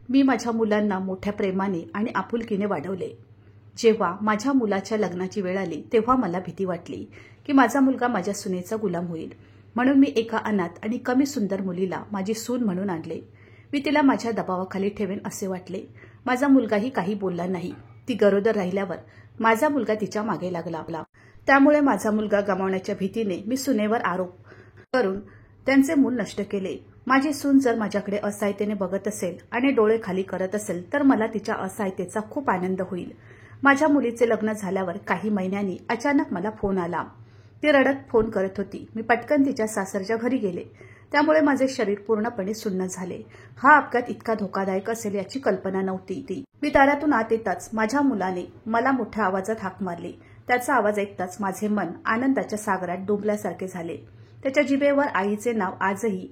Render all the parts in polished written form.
मी माझ्या मुलांना मोठ्या प्रेमाने आणि आपुलकीने वाढवले. जेव्हा माझ्या मुलाच्या लग्नाची वेळ आली तेव्हा मला भीती वाटली की माझा मुलगा माझ्या सुनेचा गुलाम होईल. म्हणून मी एका अनाथ आणि कमी सुंदर मुलीला माझी सून म्हणून आणले. मी तिला माझ्या दबावाखाली ठेवेन असे वाटले. माझा मुलगाही काही बोलला नाही. ती गरोदर राहिल्यावर माझा मुलगा तिच्या मागे लागला. त्यामुळे माझा मुलगा गमावण्याच्या भीतीने मी सुनेवर आरोप करून त्यांचे मूल नष्ट केले. माझी सून जर माझ्याकडे असहायतेने बघत असेल आणि डोळे खाली करत असेल तर मला तिच्या असहायतेचा खूप आनंद होईल. माझ्या मुलीचे लग्न झाल्यावर काही महिन्यांनी अचानक मला फोन आला. ती रडत फोन करत होती. मी पटकन तिच्या सासरच्या घरी गेले. त्यामुळे माझे शरीर पूर्णपणे सुन्न झाले. हा अपघात इतका धोकादायक असेल याची कल्पना नव्हती. मी दारातून आत येताच माझ्या मुलाने मला मोठ्या आवाजात हाक मारली. त्याचा आवाज ऐकताच माझे मन आनंदाच्या सागरात डुंबल्यासारखे झाले. त्याच्या जिभेवर आईचे नाव आजही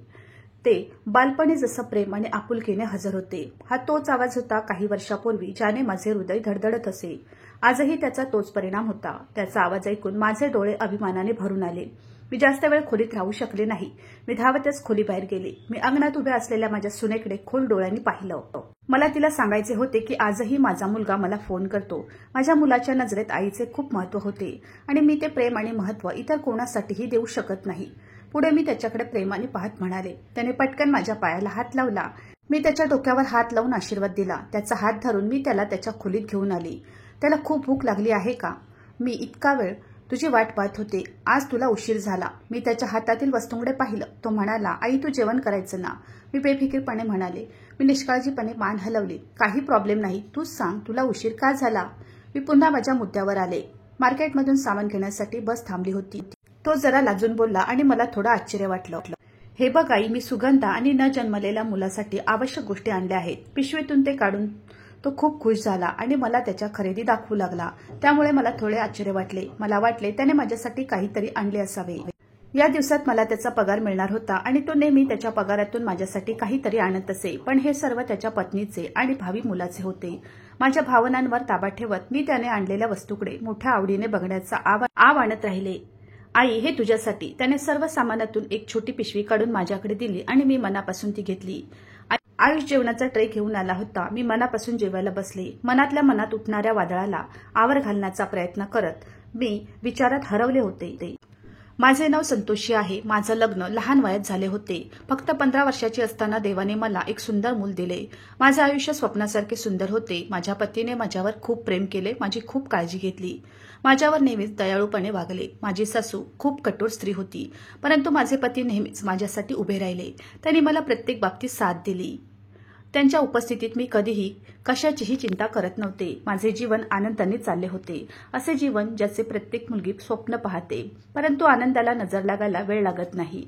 ते बालपणी जसं प्रेम आणि आपुलकीने हजर होते. हा तोच आवाज होता काही वर्षापूर्वी ज्याने माझे हृदय धडधडत असे. आजही त्याचा तोच परिणाम होता. त्याचा आवाज ऐकून माझे डोळे अभिमानाने भरून आले. मी जास्त वेळ खोलीत राहू शकले नाही. मी धावतच खोलीबाहेर गेले. मी अंगणात उभ्या असलेल्या माझ्या सुनेकडे खोल डोळ्यांनी पाहिलं. मला तिला सांगायचे होते की आजही माझा मुलगा मला फोन करतो. माझ्या मुलाच्या नजरेत आईचे खूप महत्त्व होते आणि मी ते प्रेम आणि महत्त्व इतर कोणासाठीही देऊ शकत नाही. पुढे मी त्याच्याकडे प्रेमाने पाहत म्हणाले. त्याने पटकन माझ्या पायाला हात लावला. मी त्याच्या डोक्यावर हात लावून आशीर्वाद दिला. त्याचा हात धरून मी त्याला त्याच्या खोलीत घेऊन आली. त्याला खूप भूक लागली आहे का? मी इतका वेळ तुझी वाट पाहत होते. आज तुला उशीर झाला. मी त्याच्या हातातील वस्तूंकडे पाहिलं. तो म्हणाला, आई तू जेवण करायचं ना? मी बेफिकीरपणे म्हणाले. मी निष्काळजीपणे मान हलवली. काही प्रॉब्लेम नाही. तूच सांग तुला उशीर का झाला? मी पुन्हा माझ्या मुद्द्यावर आले. मार्केटमधून सामान घेण्यासाठी बस थांबली होती. तो जरा लाजून बोलला आणि मला थोडं आश्चर्य वाटलं. हे बघ आई, मी सुगंधा आणि न जन्मलेल्या मुलासाठी आवश्यक गोष्टी आणल्या आहेत. पिशवीतून ते काढून तो खूप खुश झाला आणि मला त्याच्या खरेदी दाखवू लागला. त्यामुळे मला थोडे आश्चर्य वाटले. मला वाटले त्याने माझ्यासाठी काहीतरी आणले असावे. या दिवसात मला त्याचा पगार मिळणार होता आणि तो नेहमी त्याच्या पगारातून माझ्यासाठी काहीतरी आणत असे. पण हे सर्व त्याच्या पत्नीचे आणि भावी मुलाचे होते. माझ्या भावनांवर ताबा ठेवत मी त्याने आणलेल्या वस्तूकडे मोठ्या आवडीने बघण्याचा आव आणत राहिले. आई, हे तुझ्यासाठी. त्याने सर्व सामानातून एक छोटी पिशवी काढून माझ्याकडे दिली आणि मी मनापासून ती घेतली. आयुष जेवणाचा ट्रे घेऊन आला होता. मी मनापासून जेवायला बसले. मनातल्या मनात उठणाऱ्या वादळाला आवर घालण्याचा प्रयत्न करत मी विचारात हरवले होते. माझे नाव संतोषी आहे. माझं लग्न लहान वयात झाले होते. फक्त 15 वर्षाची असताना देवाने मला एक सुंदर मूल दिले. माझे आयुष्य स्वप्नासारखे सुंदर होते. माझ्या पतीने माझ्यावर खूप प्रेम केले. माझी खूप काळजी घेतली. माझ्यावर नेहमीच दयाळूपणे वागले. माझी सासू खूप कठोर स्त्री होती. परंतु माझे पती नेहमीच माझ्यासाठी उभे राहिले. त्यांनी मला प्रत्येक बाबतीत साथ दिली. त्यांच्या उपस्थितीत मी कधीही कशाचीही चिंता करत नव्हते. माझे जीवन आनंदाने चालले होते. असे जीवन ज्याचे प्रत्येक मुलगी स्वप्न पाहते. परंतु आनंदाला नजर लागायला वेळ लागत नाही.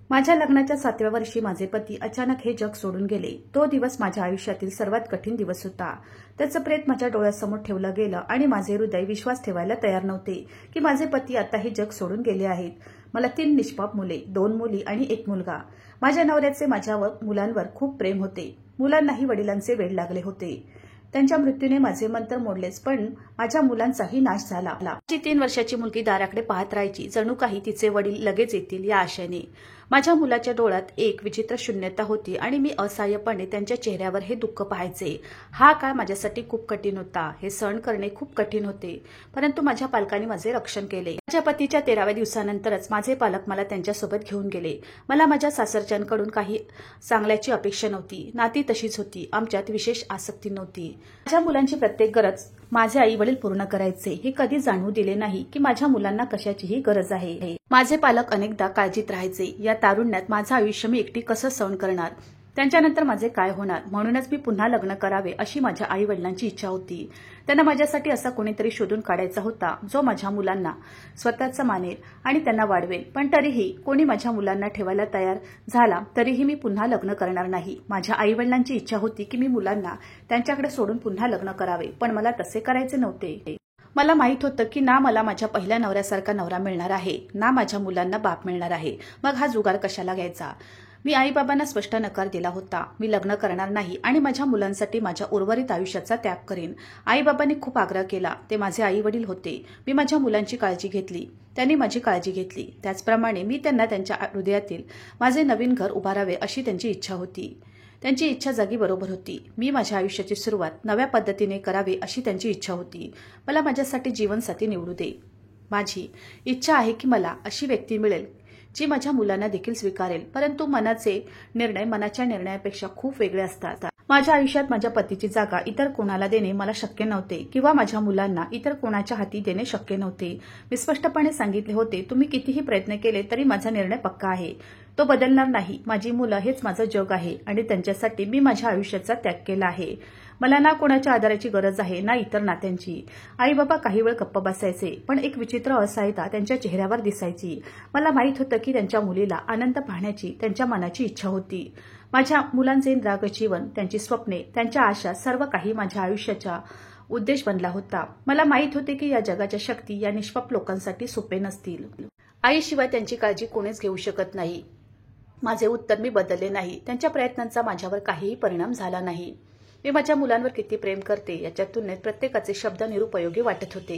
माझ्या लग्नाच्या 7व्या वर्षी माझे पती अचानक हे जग सोडून गेले. तो दिवस माझ्या आयुष्यातील सर्वात कठीण दिवस होता. त्याचं प्रेत माझ्या डोळ्यासमोर ठेवलं गेलं आणि माझे हृदय विश्वास ठेवायला तयार नव्हते की माझे पती आता हे जग सोडून गेले आहेत. मला 3 निष्पाप मुले, 2 मुली आणि 1 मुलगा. माझ्या नवऱ्याचे माझ्या मुलांवर खूप प्रेम होते. मुलांनाही वडिलांचे वेड लागले होते. त्यांच्या मृत्यूने माझे मन तर मोडलेच, पण माझ्या मुलांचाही नाश झाला. माझी 3 वर्षाची मुलगी दाराकडे पाहत राहायची, जणू काही तिचे वडील लगेच येतील या आशेने. माझ्या मुलाच्या डोळ्यात एक विचित्र शून्यता होती आणि मी असहाय्यपणे त्यांच्या चेहऱ्यावर हे दुःख पाहायचे. हा काळ माझ्यासाठी खूप कठीण होता. हे सहन करणे खूप कठीण होते. परंतु माझ्या पालकांनी माझे रक्षण केले. माझ्या पतीच्या 13व्या दिवसानंतरच माझे पालक मला त्यांच्यासोबत घेऊन गेले. मला माझ्या सासरच्यांकडून काही चांगल्याची अपेक्षा नव्हती. नाती तशीच होती. आमच्यात विशेष आसक्ती नव्हती. माझ्या मुलांची प्रत्येक गरज माझे आई वडील पूर्ण करायचे. हे कधी जाणवू दिले नाही की माझ्या मुलांना कशाचीही गरज आहे. माझे पालक अनेकदा काळजीत राहायचे. या तारुण्यात माझं आयुष्य मी एकटी कसं सहन करणार? त्यांच्यानंतर माझे काय होणार? म्हणूनच मी पुन्हा लग्न करावे अशी माझ्या आई वडिलांची इच्छा होती. त्यांना माझ्यासाठी असा कोणीतरी शोधून काढायचा होता जो माझ्या मुलांना स्वतःचं मानेल आणि त्यांना वाढवेल. पण तरीही कोणी माझ्या मुलांना ठेवायला तयार झाला तरीही मी पुन्हा लग्न करणार नाही. माझ्या आई वडिलांची इच्छा होती की मी मुलांना त्यांच्याकडे सोडून पुन्हा लग्न करावे, पण मला तसे करायचे नव्हते. मला माहित होतं की ना मला माझ्या पहिल्या नवऱ्यासारखा नवरा मिळणार आहे, ना माझ्या मुलांना बाप मिळणार आहे. मग हा जुगार कशाला घ्यायचा? मी आईबाबांना स्पष्ट नकार दिला होता. मी लग्न करणार नाही आणि माझ्या मुलांसाठी माझ्या उर्वरित आयुष्याचा त्याग करीन. आईबाबांनी खूप आग्रह केला. ते माझे आई वडील होते. मी माझ्या मुलांची काळजी घेतली. त्यांनी माझी काळजी घेतली. त्याचप्रमाणे मी त्यांना त्यांच्या हृदयातील माझे नवीन घर उभारावे अशी त्यांची इच्छा होती. त्यांची इच्छा जागी बरोबर होती. मी माझ्या आयुष्याची सुरुवात नव्या पद्धतीने करावी अशी त्यांची इच्छा होती. मला माझ्यासाठी जीवनसाथी निवडू दे. माझी इच्छा आहे की मला अशी व्यक्ती मिळेल जी माझ्या मुलांना देखील स्वीकारेल. परंतु मनाचे निर्णय मनाच्या निर्णयापेक्षा खूप वेगळे असतात. माझ्या आयुष्यात माझ्या पतीची जागा इतर कोणाला देणे मला शक्य नव्हते किंवा माझ्या मुलांना इतर कोणाच्या हाती देणे शक्य नव्हते. मी स्पष्टपणे सांगितले होते, तुम्ही कितीही प्रयत्न केले तरी माझा निर्णय पक्का आहे. तो बदलणार नाही. माझी मुलं हेच माझं जग आहे आणि त्यांच्यासाठी मी माझ्या आयुष्याचा त्याग केला आहे. मला ना कोणाच्या आधाराची गरज आहे ना इतर नात्यांची. आई बाबा काही वेळ गप्प बसायचे, पण एक विचित्र असहायता त्यांच्या चेहऱ्यावर दिसायची. मला माहीत होतं की त्यांच्या मुलीला आनंद पाहण्याची त्यांच्या मनाची इच्छा होती. माझ्या मुलांचे निरागस जीवन, त्यांची स्वप्ने, त्यांच्या आशा सर्व काही माझ्या आयुष्याचा उद्देश बनला होता. मला माहीत होते की या जगाच्या शक्ती या निष्पाप लोकांसाठी सोपे नसतील. आईशिवाय त्यांची काळजी कोणीच घेऊ शकत नाही. माझे उत्तर मी बदलले नाही. त्यांच्या प्रयत्नांचा माझ्यावर काहीही परिणाम झाला नाही. मी माझ्या मुलांवर किती प्रेम करते याच्या तुलनेत प्रत्येकाचे शब्द निरुपयोगी वाटत होते.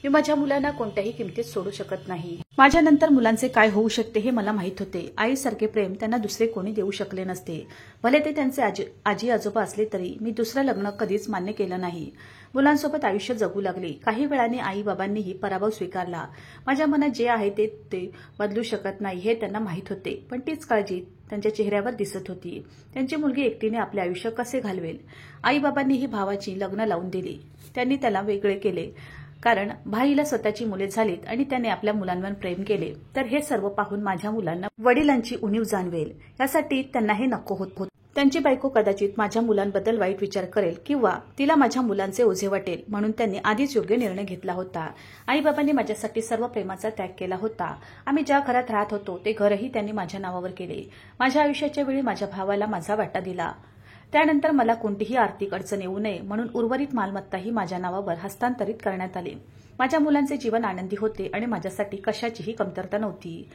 मी माझ्या मुलांना कोणत्याही किमतीत सोडू शकत नाही. माझ्यानंतर मुलांचे काय होऊ शकते हे मला माहीत होते. आईसारखे प्रेम त्यांना दुसरे कोणी देऊ शकले नसते. भले ते त्यांचे आजी आजोबा असले तरी मी दुसरं लग्न कधीच मान्य केलं नाही. मुलांसोबत आयुष्य जगू लागले. काही वेळाने आई बाबांनीही पराभव स्वीकारला. माझ्या मनात जे आहे ते बदलू शकत नाही हे त्यांना माहीत होते, पण तीच काळजी त्यांच्या चेहऱ्यावर दिसत होती. त्यांची मुलगी एकटीने आपले आयुष्य कसे घालवेल. आई बाबांनीही भावाची लग्न लावून दिली. त्यांनी त्याला वेगळे केले कारण भाईला स्वतःची मुले झालीत आणि त्याने आपल्या मुलांवर प्रेम केले. तर हे सर्व पाहून माझ्या मुलांना वडिलांची उणीव जाणवेल यासाठी त्यांना हे नको होत. त्यांची बायको कदाचित माझ्या मुलांबद्दल वाईट विचार करेल किंवा तिला माझ्या मुलांचे ओझे वाटेल, म्हणून त्यांनी आधीच योग्य निर्णय घेतला होता. आई बाबांनी माझ्यासाठी सर्व प्रेमाचा त्याग केला होता. आम्ही ज्या घरात राहत होतो ते घरही त्यांनी माझ्या नावावर केले. माझ्या आयुष्याच्या वेळी माझ्या भावाला माझा वाटा दिला. त्यानंतर मला कोणतीही आर्थिक अडचण येऊ नये म्हणून उर्वरित मालमत्ताही माझ्या नावावर हस्तांतरित करण्यात आली. माझ्या मुलांचे जीवन आनंदी होते आणि माझ्यासाठी कशाचीही कमतरता नव्हती.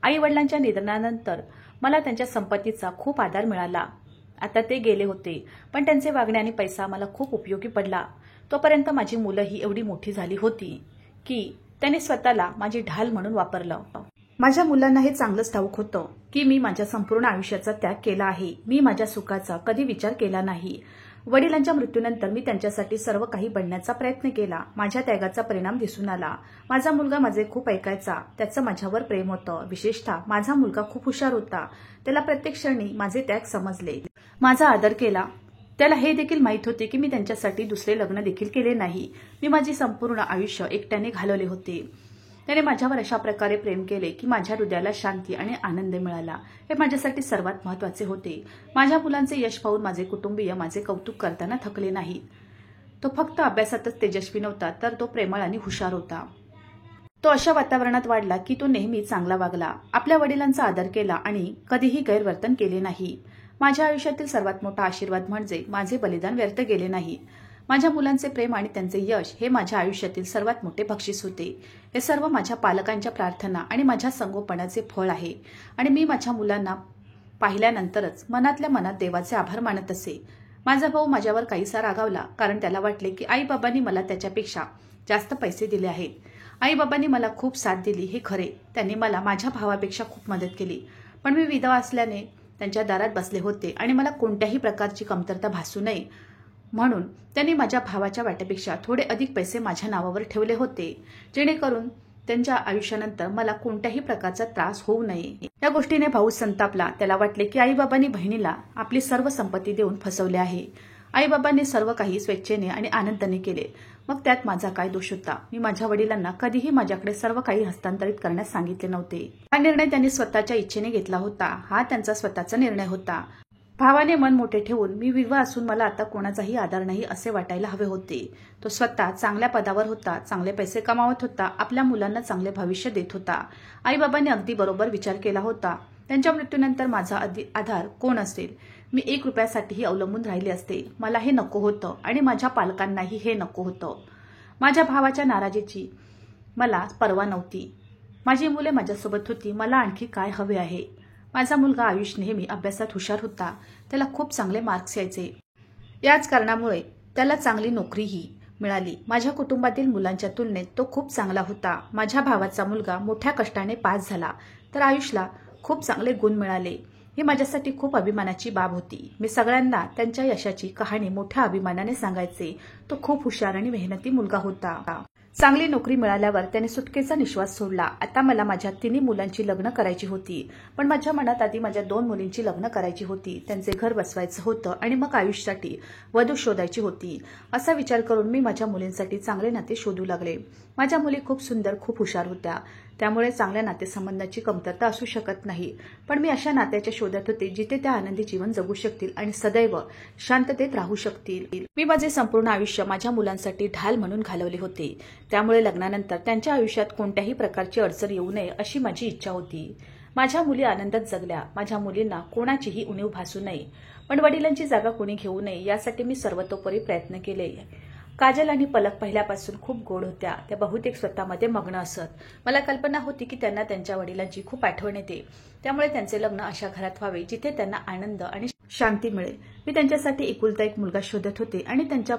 आई वडिलांच्या निधनानंतर मला त्यांच्या संपत्तीचा खूप आधार मिळाला. आता ते गेले होते, पण त्यांचे वागणे आणि पैसा मला खूप उपयोगी पडला. तोपर्यंत माझी मुलं ही एवढी मोठी झाली होती की त्यांनी स्वतःला माझी ढाल म्हणून वापरलं. माझ्या मुलांना हे चांगलंच ठाऊक होतं की मी माझ्या संपूर्ण आयुष्याचा त्याग केला आहे. मी माझ्या सुखाचा कधी विचार केला नाही. वडिलांच्या मृत्यूनंतर मी त्यांच्यासाठी सर्व काही बनण्याचा प्रयत्न केला. माझ्या त्यागाचा परिणाम दिसून आला. माझा मुलगा माझे खूप ऐकायचा. त्याचं माझ्यावर प्रेम होतं. विशेषतः माझा मुलगा खूप हुशार होता. त्याला प्रत्येक क्षणी माझे त्याग समजले. माझा आदर केला. त्याला हे देखील माहीत होते की मी त्यांच्यासाठी दुसरे लग्न देखील केले नाही. मी माझे संपूर्ण आयुष्य एकट्याने घालवले होते. त्याने माझ्यावर अशा प्रकारे प्रेम केले की माझ्या हृदयाला शांती आणि आनंद मिळाला. हे माझ्यासाठी सर्वात महत्त्वाचे होते. माझ्या मुलांचे यश पाहून माझे कुटुंबीय माझे कौतुक करताना थकले नाही. तो फक्त अभ्यासातच तेजस्वी नव्हता, तर तो प्रेमळ आणि हुशार होता. तो अशा वातावरणात वाढला की तो नेहमी चांगला वागला, आपल्या वडिलांचा आदर केला आणि कधीही गैरवर्तन केले नाही. माझ्या आयुष्यातील सर्वात मोठा आशीर्वाद म्हणजे माझे बलिदान व्यर्थ गेले नाही. माझ्या मुलांचे प्रेम आणि त्यांचे यश हे माझ्या आयुष्यातील सर्वात मोठे बक्षीस होते. हे सर्व माझ्या पालकांच्या प्रार्थना आणि माझ्या संगोपनाचे फळ आहे आणि मी माझ्या मुलांना पाहिल्यानंतरच मनातल्या मनात देवाचे आभार मानत असे. माझा भाऊ माझ्यावर काहीसा रागावला कारण त्याला वाटले की आई बाबांनी मला त्याच्यापेक्षा जास्त पैसे दिले आहेत. आई बाबांनी मला खूप साथ दिली हे खरे. त्यांनी मला माझ्या भावापेक्षा खूप मदत केली, पण मी विधवा असल्याने त्यांच्या दारात बसले होते आणि मला कोणत्याही प्रकारची कमतरता भासू नये म्हणून त्यांनी माझ्या भावाच्या वाट्यापेक्षा थोडे अधिक पैसे माझ्या नावावर ठेवले होते, जेणेकरून त्यांच्या आयुष्यानंतर मला कोणत्याही प्रकारचा त्रास होऊ नये. या गोष्टीने भाऊ संतापला. त्याला वाटले की आई बाबांनी बहिणीला आपली सर्व संपत्ती देऊन फसवले आहे. आई बाबांनी सर्व काही स्वेच्छेने आणि आनंदाने केले, मग त्यात माझा काय दोष होता. मी माझ्या वडिलांना कधीही माझ्याकडे सर्व काही हस्तांतरित करण्यास सांगितले नव्हते. हा निर्णय त्यांनी स्वतःच्या इच्छेने घेतला होता. हा त्यांचा स्वतःचा निर्णय होता. भावाने मन मोठे ठेवून मी विधवा असून मला आता कोणाचाही आधार नाही असे वाटायला हवे होते. तो स्वतः चांगल्या पदावर होता, चांगले पैसे कमावत होता, आपल्या मुलांना चांगले भविष्य देत होता. आईबाबांनी अगदी बरोबर विचार केला होता. त्यांच्या मृत्यूनंतर माझा आधार कोण असेल. मी 1 रुपयासाठीही अवलंबून राहिले असते. मला हे नको होतं आणि माझ्या पालकांनाही हे नको होतं. माझ्या भावाच्या नाराजीची मला पर्वा नव्हती. माझी मुले माझ्यासोबत होती. मला आणखी काय हवे आहे. माझा मुलगा आयुष नेहमी अभ्यासात हुशार होता. त्याला खूप चांगले मार्क्स यायचे. याच कारणामुळे त्याला चांगली नोकरीही मिळाली. माझ्या कुटुंबातील मुलांच्या तुलनेत तो खूप चांगला होता. माझ्या भावाचा मुलगा मोठ्या कष्टाने पास झाला, तर आयुषला खूप चांगले गुण मिळाले. ही माझ्यासाठी खूप अभिमानाची बाब होती. मी सगळ्यांना त्यांच्या यशाची कहाणी मोठ्या अभिमानाने सांगायचे. तो खूप हुशार आणि मेहनती मुलगा होता. चांगली नोकरी मिळाल्यावर त्याने सुटकेचा निश्वास सोडला. आता मला माझ्या 3 मुलांची लग्न करायची होती, पण माझ्या मनात आधी माझ्या 2 मुलींची लग्न करायची होती. त्यांचे घर बसवायचं होतं आणि मग आयुष्यासाठी वधू शोधायची होती. असा विचार करून मी माझ्या मुलींसाठी चांगले नाते शोधू लागले. माझ्या मुली खूप सुंदर, खूप हुशार होत्या, त्यामुळे चांगल्या नातेसंबंधाची कमतरता असू शकत नाही. पण मी अशा नात्याच्या शोधात होते जिथे त्या आनंदी जीवन जगू शकतील आणि सदैव शांततेत राहू शकतील. मी माझे संपूर्ण आयुष्य माझ्या मुलांसाठी ढाल म्हणून घालवले होते. त्यामुळे लग्नानंतर त्यांच्या आयुष्यात कोणत्याही प्रकारची अडचण येऊ नये अशी माझी इच्छा होती. माझ्या मुली आनंदात जगल्या. माझ्या मुलींना कोणाचीही उणीव भासू नये, पण वडिलांची जागा कोणी घेऊ नये यासाठी मी सर्वतोपरी प्रयत्न केले. काजल आणि पलक पहिल्यापासून खूप गोड होत्या. त्या बहुतेक स्वतःमध्ये मग्न असत. मला कल्पना होती की त्यांना त्यांच्या वडिलांची खूप आठवण येते, त्यामुळे त्यांचे लग्न अशा घरात व्हावे जिथे त्यांना आनंद आणि शांती मिळेल. मी त्यांच्यासाठी एकुलता एक मुलगा शोधत होते आणि त्यांच्या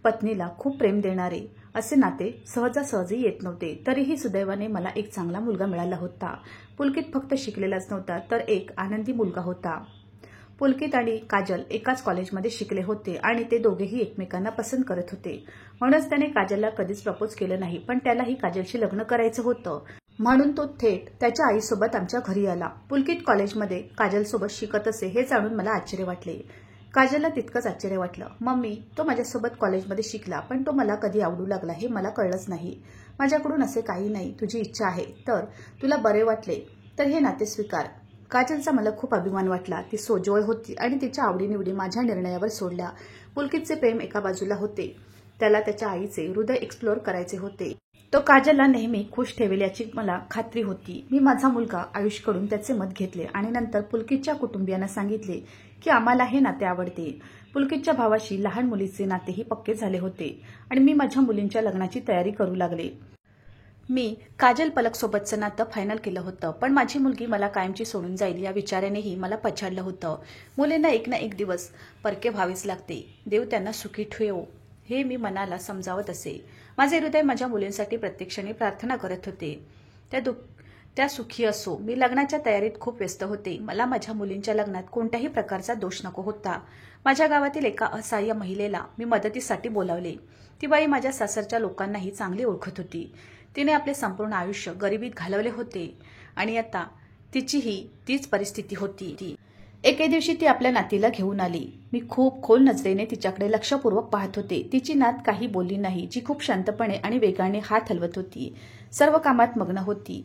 पत्नीला खूप प्रेम देणारे असे नाते सहजासहजी येत नव्हते. तरीही सुदैवाने मला एक चांगला मुलगा मिळाला होता. पुलकित फक्त शिकलेलाच नव्हता, तर एक आनंदी मुलगा होता. पुलकित आणि काजल एकाच कॉलेजमध्ये शिकले होते आणि ते दोघेही एकमेकांना पसंत करत होते. म्हणूनच त्याने काजलला कधीच प्रपोज केलं नाही, पण त्यालाही काजलशी लग्न करायचं होतं. म्हणून तो थेट त्याच्या आईसोबत आमच्या घरी आला. पुलकित कॉलेजमध्ये काजलसोबत शिकत असे हे जाणून मला आश्चर्य वाटले. काजलला तितकंच आश्चर्य वाटलं. मम्मी, तो माझ्यासोबत कॉलेजमध्ये शिकला, पण तो मला कधी आवडू लागला हे मला कळलंच नाही. माझ्याकडून असे काही नाही. तुझी इच्छा आहे तर तुला बरे वाटले तर हे नाते स्वीकार. काजलचा मला खूप अभिमान वाटला. ती सोज्वळ होती आणि तिच्या आवडीनिवडी माझ्या निर्णयावर सोडल्या. पुलकितचे प्रेम एका बाजूला होते. त्याला त्याच्या आईचे हृदय एक्सप्लोर करायचे होते. तो काजलला नेहमी खुश ठेवेल याची मला खात्री होती. मी माझा मुलगा आयुषकडून त्याचे मत घेतले आणि नंतर पुलकितच्या कुटुंबियांना सांगितले की आम्हाला हे नाते आवडते. पुलकितच्या भावाशी लहान मुलीचे नातेही पक्के झाले होते आणि मी माझ्या मुलींच्या लग्नाची तयारी करू लागले. मी काजल पलक सोबतचं नातं फायनल केलं होतं, पण माझी मुलगी मला कायमची सोडून जाईल या विचारानेही मला पछाडलं होतं. मुलींना एक ना एक दिवस परके व्हावेच लागते. देव त्यांना सुखी ठेवो हे मी मनाला समजावत असे. माझे हृदय माझ्या मुलींसाठी प्रत्यक्षाने प्रार्थना करत होते. त्या सुखी असो. मी लग्नाच्या तयारीत खूप व्यस्त होते. मला माझ्या मुलींच्या लग्नात कोणत्याही प्रकारचा दोष नको होता. माझ्या गावातील एका असहाय्य महिलेला मी मदतीसाठी बोलावले. ती बाई माझ्या सासरच्या लोकांनाही चांगली ओळखत होती. तिने आपले संपूर्ण आयुष्य गरिबीत घालवले होते आणि आता तिचीही तीच परिस्थिती होती. एके दिवशी ती आपल्या नातीला घेऊन आली. मी खूप खोल नजरेने तिच्याकडे लक्षपूर्वक पाहत होते. तिची नात काही बोलली नाही, जी खूप शांतपणे आणि वेगाने हात हलवत होती. सर्व कामात मग्न होती.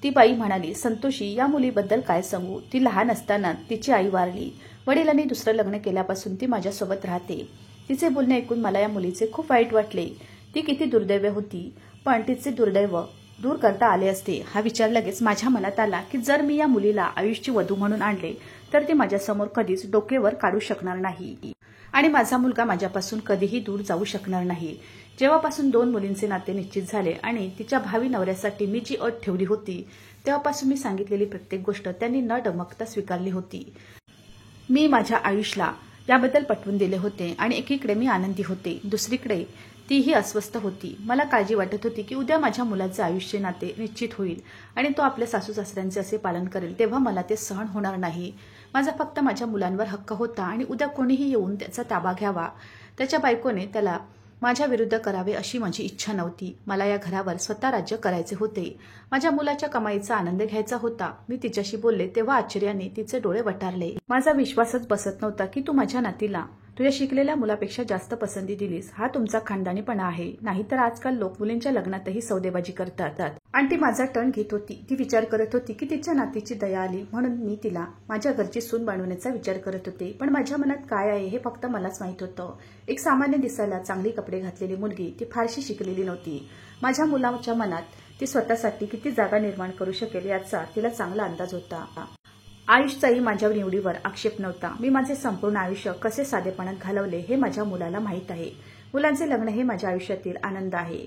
ती बाई म्हणाली, संतोषी, या मुलीबद्दल काय सांगू. ती लहान असताना तिची आई वारली. वडिलांनी दुसरं लग्न केल्यापासून ती माझ्यासोबत राहते. तिचे बोलणे ऐकून मला या मुलीचे खूप वाईट वाटले. ती किती दुर्दैवी होती, पण तिचे दुर्दैव दूर करता आले असते हा विचार लगेच माझ्या मनात आला की जर मी या मुलीला आयुषची वधू म्हणून आणले तर ती माझ्यासमोर कधीच डोकेवर काढू शकणार नाही आणि माझा मुलगा माझ्यापासून कधीही दूर जाऊ शकणार नाही. जेव्हापासून 2 मुलींचे नाते निश्चित झाले आणि तिच्या भावी नवऱ्यासाठी मी जी अट ठेवली होती तेव्हापासून मी सांगितलेली प्रत्येक गोष्ट त्यांनी न डमकता स्वीकारली होती. मी माझ्या आयुषला याबद्दल पटवून दिले होते आणि एकीकडे मी आनंदी होते, दुसरीकडे तीही अस्वस्थ होती. मला काळजी वाटत होती की उद्या माझ्या मुलाचे आयुष्य नाते निश्चित होईल आणि तो आपल्या सासू सासऱ्यांचे असे पालन करेल, तेव्हा मला ते सहन होणार नाही. माझा फक्त माझ्या मुलांवर हक्क होता आणि उद्या कोणीही येऊन त्याचा ताबा घ्यावा. त्याच्या बायकोने त्याला माझ्या विरुद्ध करावे अशी माझी इच्छा नव्हती. मला या घरावर स्वतः राज्य करायचे होते. माझ्या मुलाच्या कमाईचा आनंद घ्यायचा होता. मी तिच्याशी बोलले तेव्हा आश्चर्याने तिचे डोळे वटारले. माझा विश्वासच बसत नव्हता की तू माझ्या नातीला तुझ्या शिकलेल्या मुलापेक्षा जास्त पसंती दिलीस. हा तुमचा खानदानीपणा आहे. नाहीतर आजकाल लोक मुलींच्या लग्नातही सौदेबाजी करतात. आणि ती माझा टर्न घेत होती. ती विचार करत होती की तिच्या नातीची दया आली म्हणून मी तिला माझ्या घरची सून बनवण्याचा विचार करत होते. पण माझ्या मनात काय आहे हे फक्त मलाच माहित होतं. एक सामान्य दिसायला चांगली कपडे घातलेली मुलगी, ती फारशी शिकलेली नव्हती. माझ्या मुलाच्या मनात ती स्वतःसाठी किती जागा निर्माण करू शकेल याचा तिला चांगला अंदाज होता. आयुषचाही माझ्या निवडीवर आक्षेप नव्हता. मी माझे संपूर्ण आयुष्य कसे साधेपणात घालवले हे माझ्या मुलाला माहीत आहे. मुलांचे लग्न हे माझ्या आयुष्यातील आनंद आहे.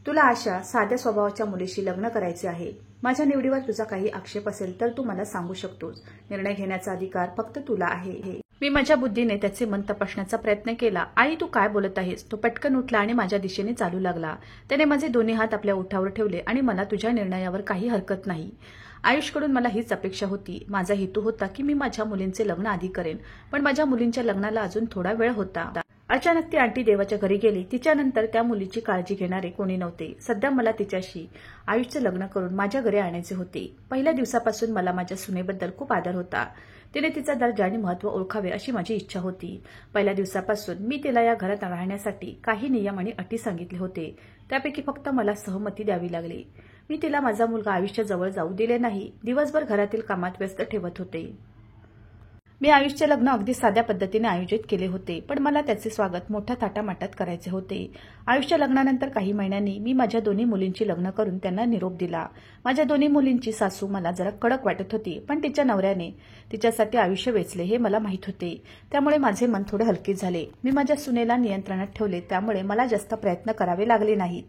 तुला अशा साध्या स्वभावाच्या मुलीशी लग्न करायचे आहे. माझ्या निवडीवर तुझा काही आक्षेप असेल तर तू मला सांगू शकतोस. निर्णय घेण्याचा अधिकार फक्त तुला आहे. मी माझ्या बुद्धीने त्याचे मन तपासण्याचा प्रयत्न केला. आई, तू काय बोलत आहेस? तो पटकन उठला आणि माझ्या दिशेने चालू लागला. त्याने माझे दोन्ही हात आपल्या ओठावर ठेवले आणि मला तुझ्या निर्णयावर काही हरकत नाही. आयुषकडून मला हीच अपेक्षा होती. माझा हेतू होता की मी माझ्या मुलींचे लग्न आधी करेन, पण माझ्या मुलींच्या लग्नाला अजून थोडा वेळ होता. अचानक ती आंटी देवाच्या घरी गेली. तिच्यानंतर त्या मुलीची काळजी घेणारे कोणी नव्हते. सध्या मला तिच्याशी आयुषचे लग्न करून माझ्या घरी आणायचे होते. पहिल्या दिवसापासून मला माझ्या सुनेबद्दल खूप आदर होता. तिने तिचा दर्जा आणि महत्त्व ओळखावे अशी माझी इच्छा होती. पहिल्या दिवसापासून मी तिला या घरात राहण्यासाठी काही नियम आणि अटी सांगितले होते. त्यापैकी फक्त मला सहमती द्यावी लागली. मी तिला माझा मुलगा आयुषच्या जवळ जाऊ दिले नाही. दिवसभर घरातील कामात व्यस्त ठेवत होते. मी आयुषचे लग्न अगदी साध्या पद्धतीने आयोजित केले होते, पण मला त्याचे स्वागत मोठ्या थाटामाटात करायचे होते. आयुषच्या लग्नानंतर काही महिन्यांनी मी माझ्या दोन्ही मुलींची लग्न करून त्यांना निरोप दिला. माझ्या दोन्ही मुलींची सासू मला जरा कडक वाटत होती, पण तिच्या नवऱ्याने तिच्यासाठी आयुष्य वेचले हे मला माहीत होते. त्यामुळे माझे मन थोडे हलके झाले. मी माझ्या सुनेला नियंत्रणात ठेवले, त्यामुळे मला जास्त प्रयत्न करावे लागले नाहीत.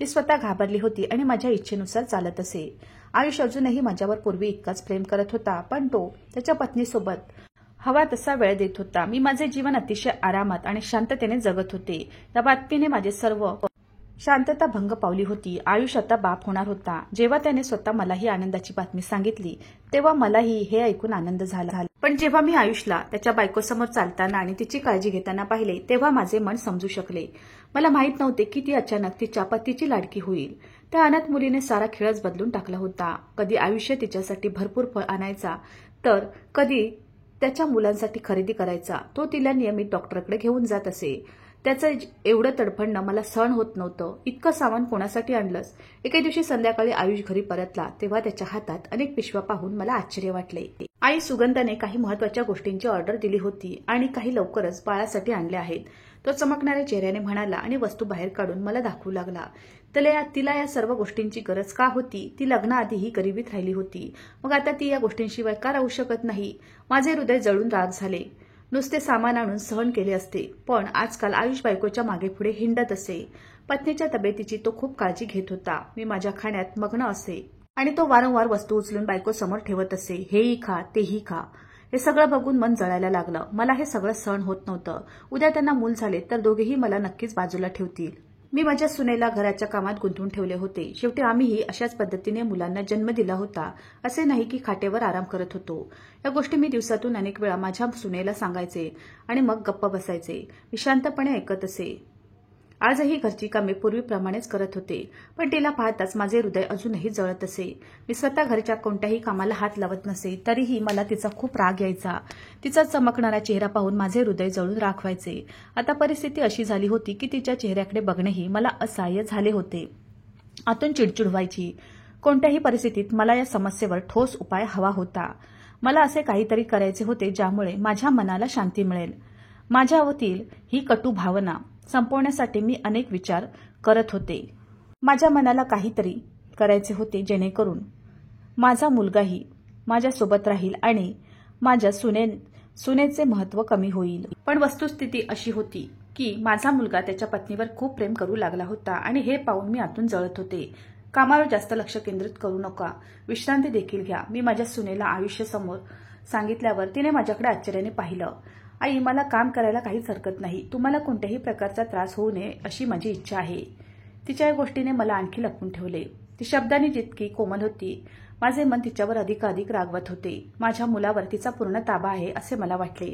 ती स्वतः घाबरली होती आणि माझ्या इच्छेनुसार चालत असे. आयुष अजूनही माझ्यावर पूर्वी इतकाच प्रेम करत होता, पण तो त्याच्या पत्नीसोबत हवा तसा वेळ देत होता. मी माझे जीवन अतिशय आरामात आणि शांततेने जगत होते. या बातमीने माझे सर्व शांतता भंग पावली होती. आयुष आता बाप होणार होता. जेव्हा त्याने स्वतः मला ही आनंदाची बातमी सांगितली, तेव्हा मलाही हे ऐकून आनंद झाला. पण जेव्हा मी आयुषला त्याच्या बायकोसमोर चालताना आणि तिची काळजी घेताना पाहिले, तेव्हा माझे मन समजू शकले. मला माहीत नव्हते की ती अचानक तिच्या पतीची लाडकी होईल. त्या अनाथ मुलीने सारा खेळच बदलून टाकला होता. कधी आयुष्य तिच्यासाठी भरपूर फळ आणायचा, तर कधी त्याच्या मुलांसाठी खरेदी करायचा. तो तिला नियमित डॉक्टरकडे घेऊन जात असे. त्याचं एवढं तडफडणं मला सहन होत नव्हतं. इतकं सामान कोणासाठी आणलंस? एके दिवशी संध्याकाळी आयुष घरी परतला, तेव्हा त्याच्या हातात अनेक पिशव्या पाहून मला आश्चर्य वाटले. आई सुगंधाने काही महत्त्वाच्या गोष्टींची ऑर्डर दिली होती आणि काही लवकरच बाळासाठी आणल्या आहेत. तो चमकणाऱ्या चेहऱ्याने म्हणाला आणि वस्तू बाहेर काढून मला दाखवू लागला. तिला या सर्व गोष्टींची गरज का होती? ती लग्नाआधीही गरिबीत राहिली होती. मग आता ती या गोष्टींशिवाय का राहू शकत नाही? माझे हृदय जळून राग झाले. नुसते सामान आणून सहन केले असते, पण आजकाल आयुष बायकोच्या मागे पुढे हिंडत असे. पत्नीच्या तब्येतीची तो खूप काळजी घेत होता. मी माझ्या खाण्यात मग्न असे आणि तो वारंवार वस्तू उचलून बायकोसमोर ठेवत असे. हेही खा, तेही खा. हे सगळं बघून मन जळायला लागलं. मला हे सगळं सहन होत नव्हतं. उद्या त्यांना मूल झाले तर दोघेही मला नक्कीच बाजूला ठेवतील. मी माझ्या सुनेला घराच्या कामात गुंतवून ठेवले होते. शेवटी आम्हीही अशाच पद्धतीने मुलांना जन्म दिला होता. असे नाही की खाटेवर आराम करत होतो. या गोष्टी मी दिवसातून अनेक वेळा माझ्या सुनेला सांगायचे आणि मग गप्प बसायचे. मी शांतपणे ऐकत असे. आजही घरची कामे पूर्वीप्रमाणेच करत होते, पण तिला पाहताच माझे हृदय अजूनही जळत असे. मी स्वतः घरच्या कोणत्याही कामाला हात लावत नसे, तरीही मला तिचा खूप राग यायचा. तिचा चमकणारा चेहरा पाहून माझे हृदय जळून राख व्हायचे. आता परिस्थिती अशी झाली होती की तिच्या चेहऱ्याकडे बघणेही मला असहाय्य झाले होते. आतून चिडचिड व्हायची. कोणत्याही परिस्थितीत मला या समस्येवर ठोस उपाय हवा होता. मला असे काहीतरी करायचे होते ज्यामुळे माझ्या मनाला शांती मिळेल. माझ्यावरील ही कटू भावना संपवण्यासाठी मी अनेक विचार करत होते. माझ्या मनाला काहीतरी करायचे होते जेणेकरून माझा मुलगाही माझ्यासोबत राहील आणि माझ्या सुनेचे महत्त्व कमी होईल. पण वस्तुस्थिती अशी होती की माझा मुलगा त्याच्या पत्नीवर खूप प्रेम करू लागला होता आणि हे पाहून मी आतून जळत होते. कामावर जास्त लक्ष केंद्रित करू नका, विश्रांती देखील घ्या. मी माझ्या सुनेला आयुष्यासमोर सांगितल्यावर तिने माझ्याकडे आश्चर्याने पाहिलं. आई, मला काम करायला काहीच हरकत नाही. तुम्हाला कोणत्याही प्रकारचा त्रास होऊ नये अशी माझी इच्छा आहे. तिच्या या गोष्टीने मला आणखी लपवून ठेवले. ती शब्दांनी जितकी कोमल होती, माझे मन तिच्यावर अधिकाधिक रागवत होते. माझ्या मुलावर तिचा पूर्ण ताबा आहे असे मला वाटले.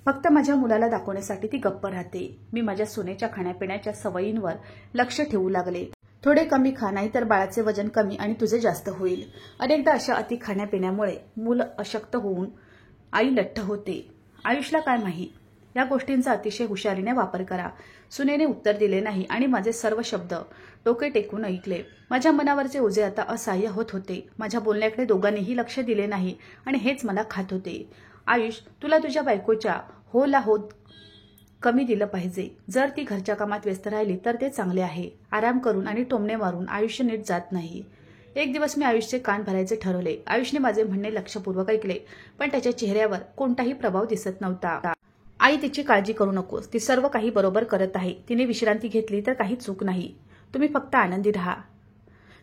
फक्त माझ्या मुलाला दाखवण्यासाठी ती गप्प राहते. मी माझ्या सुनेच्या खाण्यापिण्याच्या सवयींवर लक्ष ठेवू लागले. थोडे कमी खा, नाहीतर बाळाचे वजन कमी आणि तुझे जास्त होईल. अनेकदा अशा अति खाण्यापिण्यामुळे मूल अशक्त होऊन आई लठ्ठ होते. आयुषला काय माहीत? या गोष्टींचा अतिशय हुशारीने वापर करा. सुनेने उत्तर दिले नाही आणि माझे सर्व शब्द डोके टेकून ऐकले. माझ्या मनावरचे ओझे आता असहाय्य होत होते. माझ्या बोलण्याकडे दोघांनीही लक्ष दिले नाही आणि हेच मला खात होते. आयुष, तुला तुझ्या बायकोच्या होला होत कमी दिलं पाहिजे. जर ती घरच्या कामात व्यस्त राहिली तर ते चांगले आहे. आराम करून आणि टोमणे मारून आयुष्य नीट जात नाही. एक दिवस मी आयुषचे कान भरायचे ठरवले. आयुषने माझे म्हणणे लक्षपूर्वक ऐकले, पण त्याच्या चेहऱ्यावर कोणताही प्रभाव दिसत नव्हता. आई, तिची काळजी करू नकोस. ती सर्व काही बरोबर करत आहे. तिने विश्रांती घेतली तर काही चूक नाही. तुम्ही फक्त आनंदी राहा.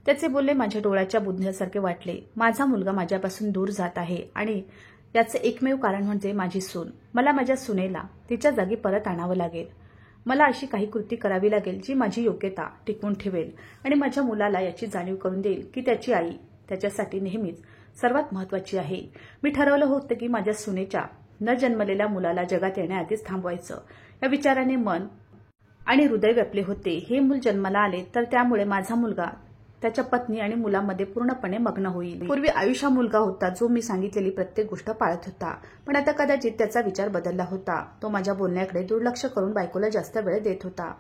त्याचे बोलणे माझ्या डोळ्याच्या बुंध्यासारखे वाटले. माझा मुलगा माझ्यापासून दूर जात आहे आणि याचे एकमेव कारण म्हणजे माझी सून. मला माझ्या सुनेला तिच्या जागी परत आणावं लागेल. मला अशी काही कृती करावी लागेल जी माझी योग्यता टिकवून ठेवेल आणि माझ्या मुलाला याची जाणीव करून देईल की त्याची आई त्याच्यासाठी नेहमीच सर्वात महत्त्वाची आहे. मी ठरवलं होतं की माझ्या सुनेच्या न जन्मलेल्या मुलाला जगात येण्याआधीच थांबवायचं. या विचाराने मन आणि हृदय व्यापले होते. हे मूल जन्माला आले तर त्यामुळे माझा मुलगा त्याच्या पत्नी आणि मुलामध्ये पूर्णपणे मग्न होईल. पूर्वी आयुष हा मुलगा होता जो मी सांगितलेली प्रत्येक गोष्ट पाळत होता, पण आता कदाचित त्याचा विचार बदलला होता. तो माझ्या बोलण्याकडे दुर्लक्ष करून बायकोला जास्त वेळ देत होता.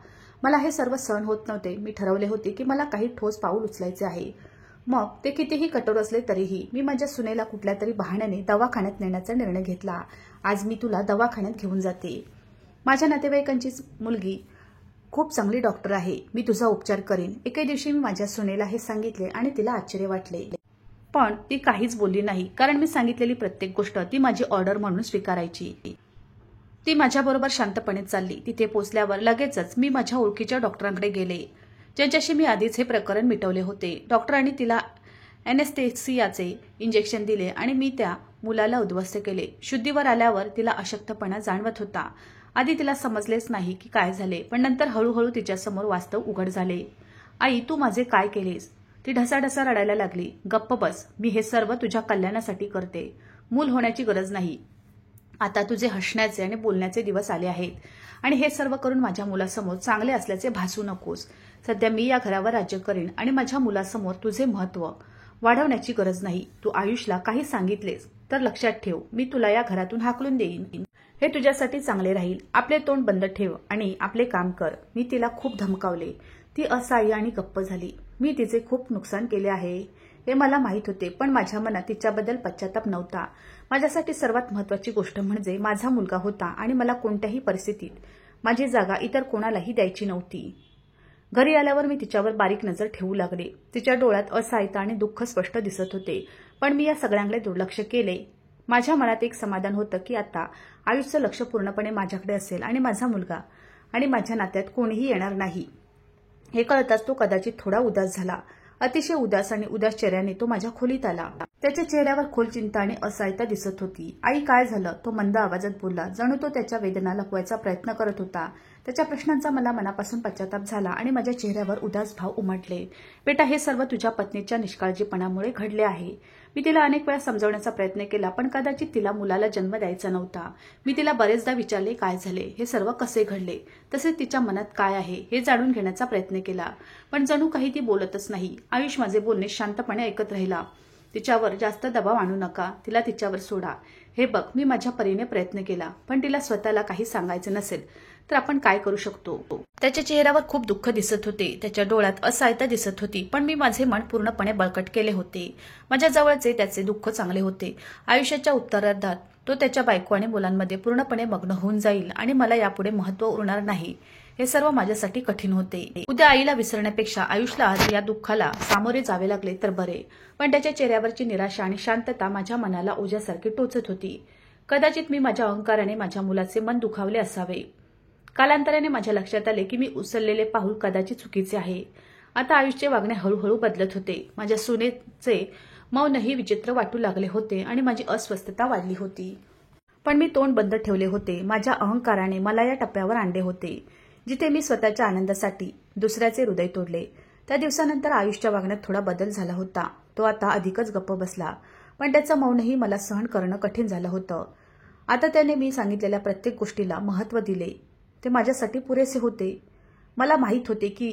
मला हे सर्व सहन होत नव्हते. मी ठरवले होते की मला काही ठोस पाऊल उचलायचे आहे. मग ते कितीही कठोर असले तरीही मी माझ्या सुनेला कुठल्या तरी बहाण्याने दवाखान्यात नेण्याचा निर्णय घेतला. आज मी तुला दवाखान्यात घेऊन जाते. माझ्या नातेवाईकांची मुलगी खूप चांगली डॉक्टर आहे. मी तुझा उपचार करीन. एके दिवशी मी माझ्या सुनेला हे सांगितले आणि तिला आश्चर्य वाटले. पण ती काहीच बोलली नाही, कारण मी सांगितलेली प्रत्येक गोष्ट ती माझी ऑर्डर म्हणून स्वीकारायची. ती माझ्याबरोबर शांतपणे चालली. तिथे पोचल्यावर लगेचच मी माझ्या ओळखीच्या डॉक्टरांकडे गेले, ज्यांच्याशी मी आधीच हे प्रकरण मिटवले होते. डॉक्टरांनी तिला ॲनेस्थेसियाचे इंजेक्शन दिले आणि मी त्या मुलाला उद्ध्वस्त केले. शुद्धीवर आल्यावर तिला अशक्तपणा जाणवत होता. आधी तिला समजलेच नाही की काय झाले, पण नंतर हळूहळू तिच्यासमोर वास्तव उघड झाले. आई, तू माझे काय केलेस? ती ढसाढसा रडायला लागली. गप्प बस, मी हे सर्व तुझ्या कल्याणासाठी करते. मूल होण्याची गरज नाही. आता तुझे हसण्याचे आणि बोलण्याचे दिवस आले आहेत आणि हे सर्व करून माझ्या मुलासमोर चांगले असल्याचे भासू नकोस. सध्या मी या घरावर राज्य करीन आणि माझ्या मुलासमोर तुझे महत्त्व वाढवण्याची गरज नाही. तू आयुषला काही सांगितलेस तर लक्षात ठेव, मी तुला या घरातून हाकलून देईन. हे तुझ्यासाठी चांगले राहील. आपले तोंड बंद ठेव आणि आपले काम कर. मी तिला खूप धमकावले. ती असहाय्य आणि गप्प झाली. मी तिचे खूप नुकसान केले आहे हे मला माहीत होते, पण माझ्या मनात तिच्याबद्दल पश्चाताप नव्हता. माझ्यासाठी सर्वात महत्त्वाची गोष्ट म्हणजे माझा मुलगा होता आणि मला कोणत्याही परिस्थितीत माझी जागा इतर कोणालाही द्यायची नव्हती. घरी आल्यावर मी तिच्यावर बारीक नजर ठेवू लागले. तिच्या डोळ्यात असहायता आणि दुःख स्पष्ट दिसत होते, पण मी या सगळ्यांकडे दुर्लक्ष केले. माझ्या मनात एक समाधान होतं की आता आयुष्याचं लक्ष पूर्णपणे माझ्याकडे असेल आणि माझा मुलगा आणि माझ्या नात्यात कोणीही येणार नाही. हे कळताच तो कदाचित थोडा उदास झाला. अतिशय उदास आणि उदास चेहऱ्याने तो माझ्या खोलीत आला. त्याच्या चेहऱ्यावर खोल चिंता आणि असहायता दिसत होती. आई, काय झालं? तो मंद आवाजात बोलला, जणू तो त्याच्या वेदना लपवायचा प्रयत्न करत होता. त्याच्या प्रश्नांचा मला मनापासून पश्चाताप झाला आणि माझ्या चेहऱ्यावर उदास भाव उमटले. बेटा, हे सर्व तुझ्या पत्नीच्या निष्काळजीपणामुळे घडले आहे. मी तिला अनेक वेळा समजावण्याचा प्रयत्न केला, पण कदाचित तिला मुलाला जन्म द्यायचा नव्हता. मी तिला बरेचदा विचारले काय झाले, हे सर्व कसे घडले, तसेच तिच्या मनात काय आहे हे जाणून घेण्याचा प्रयत्न केला, पण जणू काही ती बोलतच नाही. आयुष माझे बोलणे शांतपणे ऐकत राहिला. तिच्यावर जास्त दबाव आणू नका, तिला तिच्यावर सोडा. हे बघ, मी माझ्या परीने प्रयत्न केला, पण तिला स्वतःला काही सांगायचं नसेल तर आपण काय करू शकतो? त्याच्या चेहऱ्यावर खूप दुःख दिसत होते. त्याच्या डोळ्यात असहायता दिसत होती, पण मी माझे मन पूर्णपणे बळकट केले होते. माझ्या जवळचे त्याचे दुःख चांगले होते. आयुष्याच्या उत्तरार्धात तो त्याच्या बायको आणि मुलांमध्ये पूर्णपणे मग्न होऊन जाईल आणि मला यापुढे महत्त्व उरणार नाही. हे सर्व माझ्यासाठी कठीण होते. उद्या आईला विसरण्यापेक्षा आयुषला आज या दुःखाला सामोरे जावे लागले तर बरे, पण त्याच्या चेहऱ्यावरची निराशा आणि शांतता माझ्या मनाला ओझ्यासारखी टोचत होती. कदाचित मी माझ्या अहंकाराने माझ्या मुलाचे मन दुखावले असावे. कालांतराने माझ्या लक्षात आले की मी उचललेले पाऊल कदाचित चुकीचे आहे. आता आयुषचे वागणे हळूहळू बदलत होते. माझ्या सुनेचे मौनही विचित्र वाटू लागले होते आणि माझी अस्वस्थता वाढली होती. पण मी तोंड बंद ठेवले होते. माझ्या अहंकाराने मला या टप्प्यावर आणले होते जिथे मी स्वतःच्या आनंदासाठी दुसऱ्याचे हृदय तोडले. त्या दिवसानंतर आयुषच्या वागण्यात थोडा बदल झाला होता. तो आता अधिकच गप्प बसला, पण त्याचं मौनही मला सहन करणं कठीण झालं होतं. आता त्याने मी सांगितलेल्या प्रत्येक गोष्टीला महत्त्व दिले. ते माझ्यासाठी पुरेसे होते. मला माहीत होते की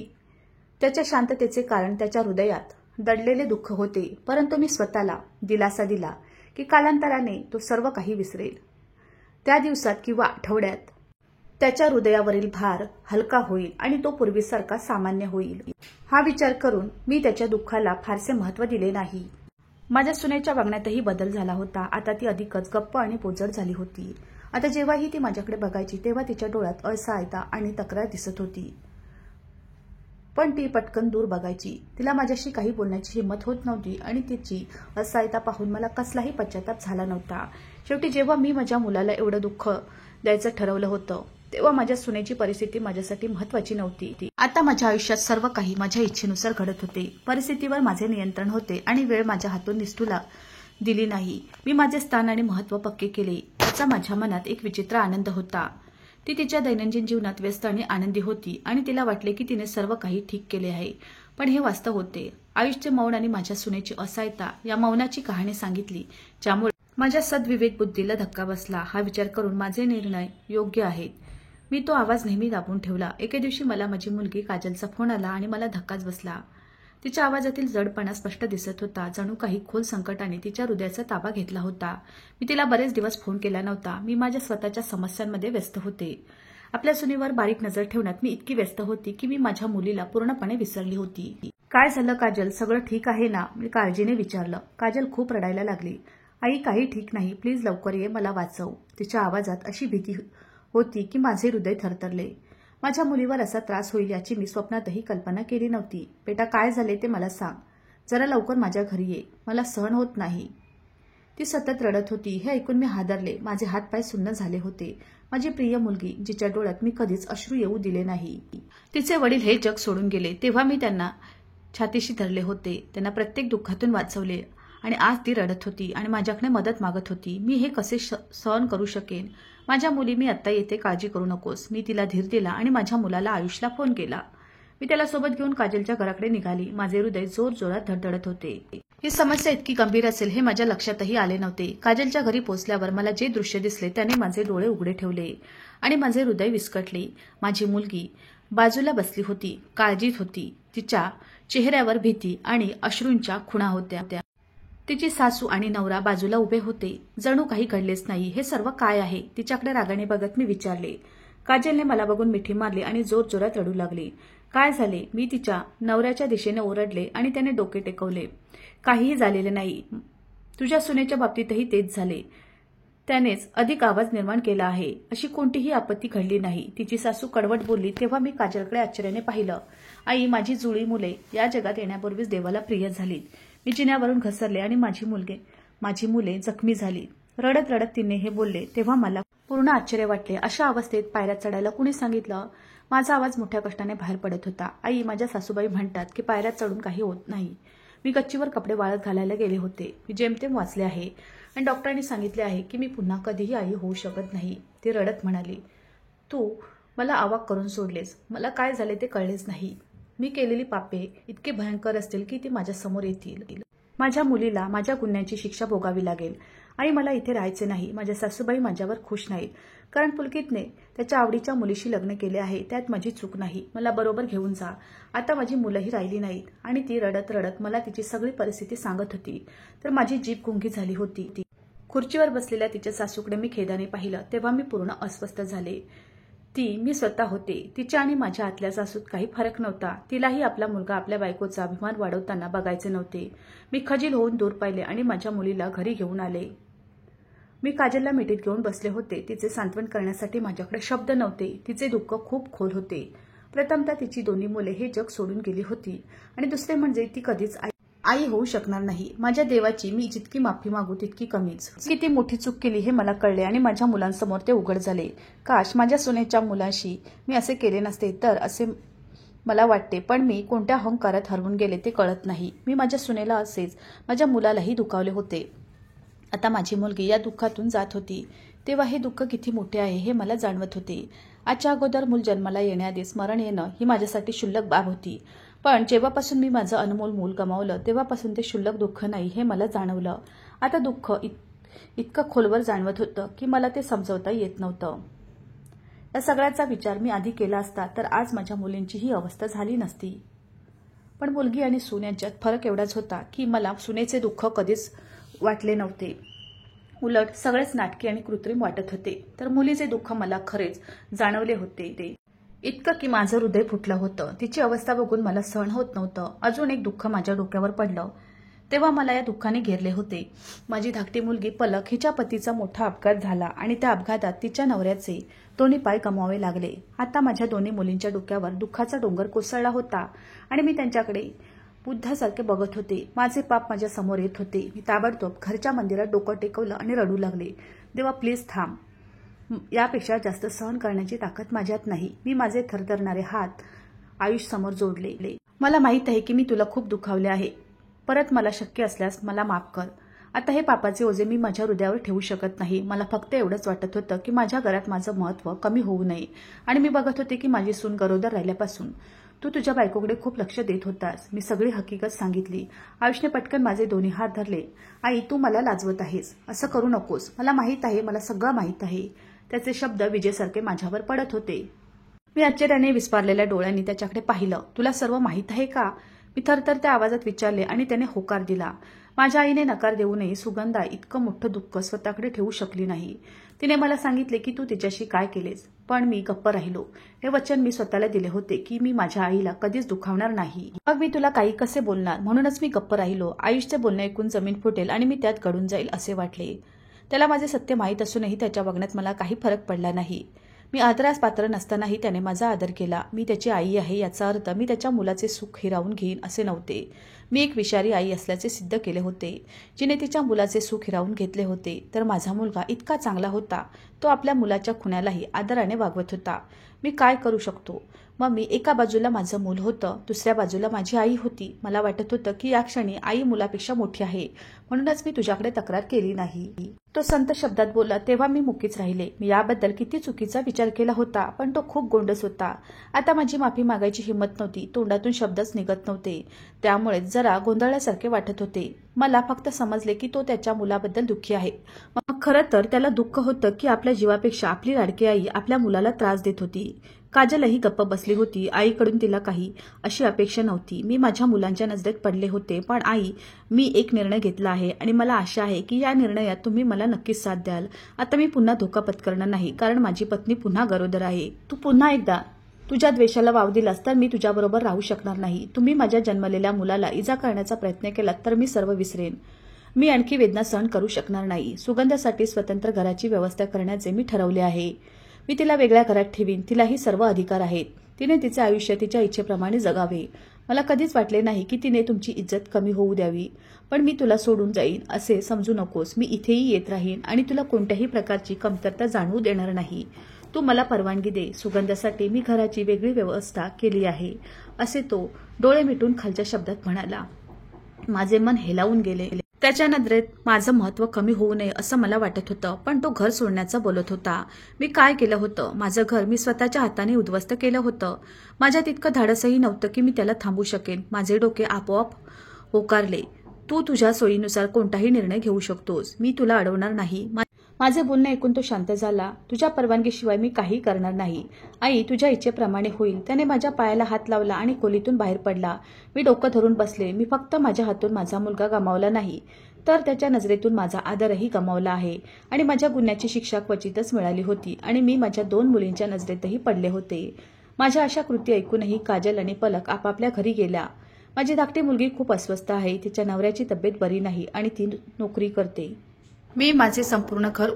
त्याच्या शांततेचे कारण त्याच्या हृदयात दडलेले दुःख होते, परंतु मी स्वतःला दिलासा दिला की कालांतराने तो सर्व काही विसरेल. त्या दिवसात किंवा आठवड्यात त्याच्या हृदयावरील भार हलका होईल आणि तो पूर्वीसारखा सामान्य होईल. हा विचार करून मी त्याच्या दुःखाला फारसे महत्त्व दिले नाही. माझ्या सुनेच्या वागण्यातही बदल झाला होता. आता ती अधिकच गप्प आणि पोजड झाली होती. आता जेव्हाही ती माझ्याकडे बघायची तेव्हा तिच्या डोळ्यात असहायता आणि तक्रार दिसत होती, पण ती पटकन दूर बघायची. तिला माझ्याशी काही बोलण्याची हिंमत होत नव्हती आणि तिची असहायता पाहून मला कसलाही पश्चाताप झाला नव्हता. शेवटी जेव्हा मी माझ्या मुलाला एवढं दुःख द्यायचं ठरवलं होतं तेव्हा माझ्या सुनेची परिस्थिती माझ्यासाठी महत्त्वाची नव्हती. आता माझ्या आयुष्यात सर्व काही माझ्या इच्छेनुसार घडत होते. परिस्थितीवर माझे नियंत्रण होते आणि वेळ माझ्या हातून निसटू दिली नाही. मी माझे स्थान आणि महत्त्व पक्के केले. त्याचा माझ्या मनात एक विचित्र आनंद होता. ती तिच्या दैनंदिन जीवनात व्यस्त आणि आनंदी होती आणि तिला वाटले की तिने सर्व काही ठीक केले आहे, पण हे वास्तव होते. आयुषचे मौन आणि माझ्या सुनेची असहायता या मौनाची कहाणी सांगितली, ज्यामुळे माझ्या सद्विवेक बुद्धीला धक्का बसला. हा विचार करून माझे निर्णय योग्य आहेत. मी तो आवाज नेहमी दाबून ठेवला. एके दिवशी मला माझी मुलगी काजलचा फोन आला आणि मला धक्काच बसला. तिच्या आवाजातील जडपणा स्पष्ट दिसत होता, जणू काही खोल संकटाने तिच्या हृदयाचा ताबा घेतला होता. मी तिला बरेच दिवस फोन केला नव्हता. मी माझ्या स्वतःच्या समस्यांमध्ये व्यस्त होते. आपल्या सुनेवर बारीक नजर ठेवण्यात मी इतकी व्यस्त होती की मी माझ्या मुलीला पूर्णपणे विसरली होती. काय झालं काजल, सगळं ठीक आहे ना? मी काळजीने विचारलं. काजल खूप रडायला लागली. आई, काही ठीक नाही, प्लीज लवकर ये, मला वाचव. तिच्या आवाजात अशी भीती होती की माझे हृदय थरथरले. माझ्या मुलीवर असा त्रास होईल याची मी स्वप्नातही कल्पना केली नव्हती. बेटा, काय झाले ते मला सांग. जरा लवकर माझ्या घरी ये, मला सहन होत नाही. ती सतत रडत होती. हे ऐकून मी हादरले. माझे हातपाय सुन्न झाले होते. माझी प्रिय मुलगी, जिच्या डोळ्यात मी कधीच अश्रू येऊ दिले नाही. तिचे वडील हे जग सोडून गेले तेव्हा मी त्यांना छातीशी धरले होते. त्यांना प्रत्येक दुःखातून वाचवले आणि आज ती रडत होती आणि माझ्याकडे मदत मागत होती. मी हे कसे सहन करू शकेन? माझ्या मुली, मी आत्ता येते, काळजी करू नकोस. मी तिला धीर दिला आणि माझ्या मुलाला आयुषला फोन केला. मी त्याला सोबत घेऊन काजलच्या घराकडे निघाली. माझे हृदय जोरजोरात धडधडत होते. ही समस्या इतकी गंभीर असेल हे माझ्या लक्षातही आले नव्हते. काजलच्या घरी पोहोचल्यावर मला जे दृश्य दिसले त्याने माझे डोळे उघडे ठेवले आणि माझे हृदय विस्कटले. माझी मुलगी बाजूला बसली होती, काळजीत होती. तिच्या चेहऱ्यावर भीती आणि अश्रूंच्या खुणा होत्या. तिची सासू आणि नवरा बाजूला उभे होते, जणू काही घडलेच नाही. हे सर्व काय आहे? तिच्याकडे रागाने बघत मी विचारले. काजलने मला बघून मिठी मारली आणि जोरजोरात रडू लागली. काय झाले? मी तिच्या नवऱ्याच्या दिशेने ओरडले आणि त्याने डोके टेकवले. काहीही झालेले नाही. तुझ्या सुनेच्या बाबतीतही तेच झाले. त्यानेच अधिक आवाज निर्माण केला आहे. अशी कोणतीही आपत्ती घडली नाही. तिची सासू कडवट बोलली तेव्हा मी काजलकडे आश्चर्याने पाहिलं. आई, माझी जुळी मुले या जगात येण्यापूर्वीच देवाला प्रिय झालीत. मी जिन्यावरून घसरले आणि माझी मुले जखमी झाली. रडत रडत तिने हे बोलले तेव्हा मला पूर्ण आश्चर्य वाटले. अशा अवस्थेत पायऱ्या चढायला कुणी सांगितलं? माझा आवाज मोठ्या कष्टाने बाहेर पडत होता. आई, माझ्या सासूबाई म्हणतात की पायऱ्या चढून काही होत नाही. मी गच्चीवर कपडे वाळत घालायला गेले होते. मी जेमतेम वाचले आहे आणि डॉक्टरांनी सांगितले आहे की मी पुन्हा कधीही आई होऊ शकत नाही. ती रडत म्हणाली. तू मला अवाक करून सोडलेस. मला काय झाले ते कळलेच नाही. मी केलेली पापे इतके भयंकर असतील की ती माझ्या समोर येतील. माझ्या मुलीला माझ्या गुन्ह्यांची शिक्षा भोगावी लागेल. आई, मला इथे राहायचे नाही. माझ्या सासूबाई माझ्यावर खुश नाहीत, कारण पुलकितने त्याच्या आवडीच्या मुलीशी लग्न केले आहे. त्यात माझी चूक नाही. मला बरोबर घेऊन जा. आता माझी मुलंही राहिली नाहीत. आणि ती रडत रडत मला तिची सगळी परिस्थिती सांगत होती तर माझी जीभ गुंगी झाली होती. खुर्चीवर बसलेल्या तिच्या सासूकडे मी खेदाने पाहिलं तेव्हा मी पूर्ण अस्वस्थ झाले. ती मी स्वतः होते. तिच्या आणि माझ्या आतल्या सासूत काही फरक नव्हता. तिलाही आपला मुलगा आपल्या बायकोचा अभिमान वाढवताना बघायचे नव्हते. मी खजील होऊन दूर पाहिले आणि माझ्या मुलीला घरी घेऊन आले. मी काजलला मिठीत घेऊन बसले होते. तिचे सांत्वन करण्यासाठी माझ्याकडे शब्द नव्हते. तिचे दुःख खूप खोल होते. प्रथमतः तिची दोन्ही मुले हे जग सोडून गेली होती आणि दुसरे म्हणजे ती कधीच आई होऊ शकणार नाही. माझ्या देवाची मी जितकी माफी मागू तितकी कमीच. किती मोठी चूक केली हे मला कळले आणि माझ्या मुलांसमोर ते उघड झाले. काश माझ्या सुनेच्या मुलाशी मी असे केले नसते तर असे मला वाटते. पण मी कोणत्या अहंकारात हरवून गेले ते कळत नाही. मी माझ्या सुनेला असेच माझ्या मुलालाही दुखावले होते. आता माझी मुलगी या दुःखातून जात होती तेव्हा हे दुःख किती मोठे आहे हे मला जाणवत होते. आजच्या अगोदर मूल जन्माला येण्याआधी स्मरण येणं ही माझ्यासाठी क्षुल्लक बाब होती. पण जेव्हापासून मी माझं अनमोल मूल गमावलं तेव्हापासून ते क्षुल्लक दुःख नाही हे मला जाणवलं. आता दुःख इतकं खोलवर जाणवत होतं की मला ते समजवता येत नव्हतं. या सगळ्याचा विचार मी आधी केला असता तर आज माझ्या मुलींची ही अवस्था झाली नसती. पण मुलगी आणि सून यांच्यात फरक एवढाच होता की मला सुनेचे दुःख कधीच वाटले नव्हते. उलट सगळेच नाटकी आणि कृत्रिम वाटत होते. तर मुलीचे दुःख मला खरेच जाणवले होते. ते इतकं की माझं हृदय फुटलं होतं. तिची अवस्था बघून मला सहन होत नव्हतं. अजून एक दुःख माझ्या डोक्यावर पडलं तेव्हा मला या दुःखाने घेरले होते. माझी धाकटी मुलगी पलक हिच्या पतीचा मोठा अपघात झाला आणि त्या अपघातात तिच्या नवऱ्याचे दोन्ही पाय गमवावे लागले. आता माझ्या दोन्ही मुलींच्या डोक्यावर दुःखाचा डोंगर कोसळला होता आणि मी त्यांच्याकडे बुद्धासारखे बघत होते. माझे पाप माझ्या समोर येत होते. मी ताबडतोब घरच्या मंदिरात डोकं टेकवलं आणि रडू लागले. देवा, प्लीज थांब. यापेक्षा जास्त सहन करण्याची ताकद माझ्यात नाही. मी माझे थरथरणारे हात आयुष समोर जोडले. मला माहित आहे की मी तुला खूप दुखावले आहे. परत मला शक्य असल्यास मला माफ कर. आता हे पापाचे ओझे मी माझ्या हृदयावर ठेवू शकत नाही. मला फक्त एवढंच वाटत होतं की माझ्या घरात माझं महत्त्व कमी होऊ नये आणि मी बघत होते की माझी सून गरोदर राहिल्यापासून तू तुझ्या बायकोकडे खूप लक्ष देत होतास. मी सगळी हकीकत सांगितली. आयुषने पटकन माझे दोन्ही हात धरले. आई, तू मला लाजवत आहेस. असं करू नकोस. मला माहीत आहे, मला सगळं माहीत आहे. त्याचे शब्द विजेसारखे माझ्यावर पडत होते. मी आश्चर्याने विस्पारलेल्या डोळ्यांनी त्याच्याकडे पाहिलं. तुला सर्व माहीत आहे का? मी थरथरत्या आवाजात विचारले आणि त्याने होकार दिला. माझ्या आईने नकार देऊनही सुगंधा इतकं मोठं दुःख स्वतःकडे ठेवू शकली नाही. तिने मला सांगितले की तू तिच्याशी काय केलेस, पण मी गप्प राहिलो. हे वचन मी स्वतःला दिले होते की मी माझ्या आईला कधीच दुखावणार नाही. मग मी तुला काही कसे बोलणार, म्हणूनच मी गप्प राहिलो. आयुषचे बोलणे ऐकून जमीन फुटेल आणि मी त्यात गळून जाईल असे वाटले. त्याला माझे सत्य माहीत असूनही त्याच्या वागण्यात मला काही फरक पडला नाही. मी आदरास पात्र नसतानाही त्याने माझा आदर केला. मी त्याची आई आहे याचा अर्थ मी त्याच्या मुलाचे सुख हिरावून घेईन असे नव्हते. मी एक विषारी आई असल्याचे सिद्ध केले होते, जिने तिच्या मुलाचे सुख हिरावून घेतले होते. तर माझा मुलगा इतका चांगला होता. तो आपल्या मुलाच्या खुन्यालाही आदराने वागवत होता. मी काय करू शकतो? मग मी एका बाजूला माझं मूल होतं, दुसऱ्या बाजूला माझी आई होती. मला वाटत होतं की या क्षणी आई मुलापेक्षा मोठी आहे, म्हणूनच मी तुझ्याकडे तक्रार केली नाही. तो संत शब्दात बोलला तेव्हा मी मुकीच राहिले. मी याबद्दल किती चुकीचा विचार केला होता, पण तो खूप गोंडस होता. आता माझी माफी मागायची हिंमत नव्हती. तोंडातून शब्दच निघत नव्हते. त्यामुळे जरा गोंधळल्यासारखे वाटत होते. मला फक्त समजले की तो त्याच्या मुलाबद्दल दुःखी आहे. मग खरं तर त्याला दुःख होतं की आपल्या जीवापेक्षा आपली लाडकी आई आपल्या मुलाला त्रास देत होती. काजलही गप्प बसली होती. आईकडून तिला काही अशी अपेक्षा नव्हती. मी माझ्या मुलांच्या नजरेत पडले होते. पण आई, मी एक निर्णय घेतला आहे आणि मला आशा आहे की या निर्णयात तुम्ही मला नक्कीच साथ द्याल. आता मी पुन्हा धोका पत्करणार नाही, कारण माझी पत्नी पुन्हा गरोदर आहे. तू पुन्हा एकदा तुझ्या द्वेषाला वाव दिलास तर मी तुझ्याबरोबर राहू शकणार नाही. तुम्ही माझ्या जन्मलेल्या मुलाला इजा करण्याचा प्रयत्न केलात तर मी सर्व विसरेन. मी आणखी वेदना सहन करू शकणार नाही. सुगंधासाठी स्वतंत्र घराची व्यवस्था करण्याचे मी ठरवले आहे. मी तिला वेगळ्या घरात ठेवीन. तिलाही सर्व अधिकार आहेत. तिने तिचे आयुष्य तिच्या इच्छेप्रमाणे जगावे. मला कधीच वाटले नाही की तिने तुमची इज्जत कमी होऊ द्यावी. पण मी तुला सोडून जाईन असे समजू नकोस. मी इथेही येत राहीन आणि तुला कोणत्याही प्रकारची कमतरता जाणवू देणार नाही. तू मला परवानगी दे. सुगंधासाठी मी घराची वेगळी व्यवस्था केली आहे असे तो डोळे मिटून खालच्या शब्दात म्हणाला. माझे मन हेलावून गेले. त्याच्या नजरेत माझं महत्त्व कमी होऊ नये असं मला वाटत होतं. पण तो घर सोडण्याचं बोलत होता. मी काय केलं होतं? माझं घर मी स्वतःच्या हाताने उद्ध्वस्त केलं होतं. माझ्यात इतकं धाडसही नव्हतं की मी त्याला थांबवू शकेन. माझे डोके आपोआप होकारले. तू तुझ्या सोयीनुसार कोणताही निर्णय घेऊ शकतोस. मी तुला अडवणार नाही. माझे बोलणे ऐकून तो शांत झाला. तुझ्या परवानगीशिवाय मी काही करणार नाही. आई, तुझ्या इच्छेप्रमाणे होईल. त्याने माझ्या पायाला हात लावला आणि खोलीतून बाहेर पडला. मी डोकं धरून बसले. मी फक्त माझ्या हातून माझा मुलगा गमावला नाही, तर त्याच्या नजरेतून माझा आदरही गमावला आहे. आणि माझ्या गुन्ह्याची शिक्षा क्वचितच मिळाली होती आणि मी माझ्या 2 मुलींच्या नजरेतही पडले होते. माझ्या अशा कृती ऐकूनही काजल आणि पलक आपापल्या घरी गेल्या. माझी धाकटी मुलगी खूप अस्वस्थ आहे. तिच्या नवऱ्याची तब्येत बरी नाही आणि ती नोकरी करते. मी माझे संपूर्ण घर